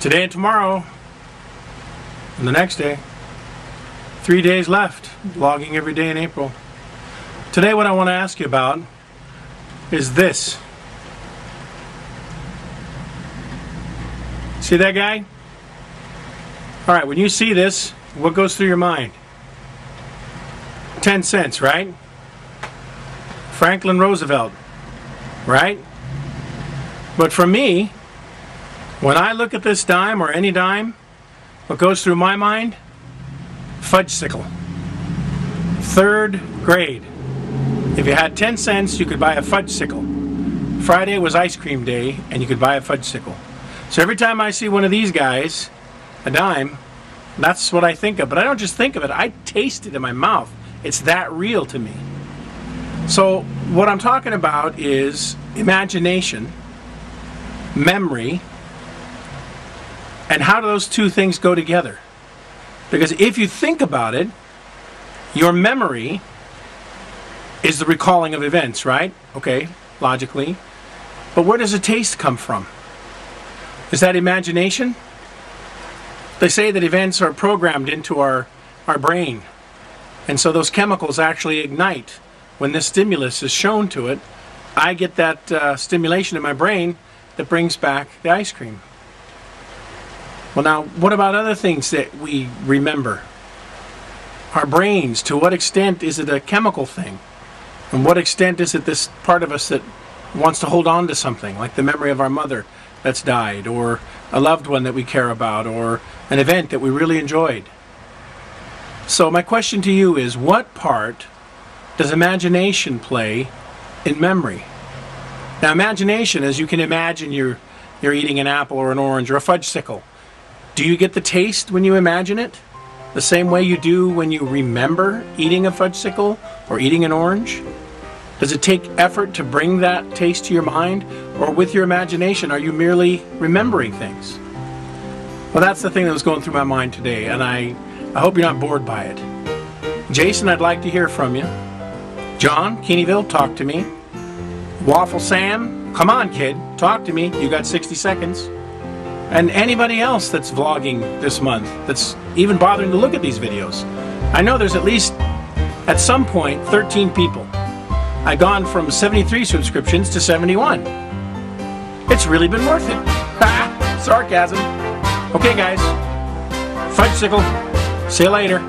Today and tomorrow, and the next day. 3 days left, vlogging every day in April. Today what I want to ask you about is this. See that guy? Alright, when you see this, what goes through your mind? 10 cents, right? Franklin Roosevelt, right? But for me, when I look at this dime or any dime, what goes through my mind? Fudgesicle. 3rd grade. If you had 10 cents, you could buy a fudgesicle. Friday was ice cream day, and you could buy a fudgesicle. So every time I see one of these guys, a dime, that's what I think of. But I don't just think of it, I taste it in my mouth. It's that real to me. So what I'm talking about is imagination, memory, and how do those two things go together? Because if you think about it, your memory is the recalling of events, right? Okay, logically. But where does the taste come from? Is that imagination? They say that events are programmed into our brain. And so those chemicals actually ignite. When this stimulus is shown to it, I get that stimulation in my brain that brings back the ice cream. Well, now, what about other things that we remember? Our brains, to what extent is it a chemical thing? And what extent is it this part of us that wants to hold on to something, like the memory of our mother that's died, or a loved one that we care about, or an event that we really enjoyed? So my question to you is, what part does imagination play in memory? Now, imagination, as you can imagine, you're eating an apple or an orange or a fudgesicle. Do you get the taste when you imagine it? The same way you do when you remember eating a fudgesicle or eating an orange? Does it take effort to bring that taste to your mind? Or with your imagination, are you merely remembering things? Well, that's the thing that was going through my mind today, and I hope you're not bored by it. Jason, I'd like to hear from you. John, Keeneyville, talk to me. Waffle Sam, come on kid, talk to me. You got 60 seconds. And anybody else that's vlogging this month, that's even bothering to look at these videos. I know there's at least, at some point, 13 people. I've gone from 73 subscriptions to 71. It's really been worth it. Ha! Sarcasm. Okay guys, fudgesicle. See you later.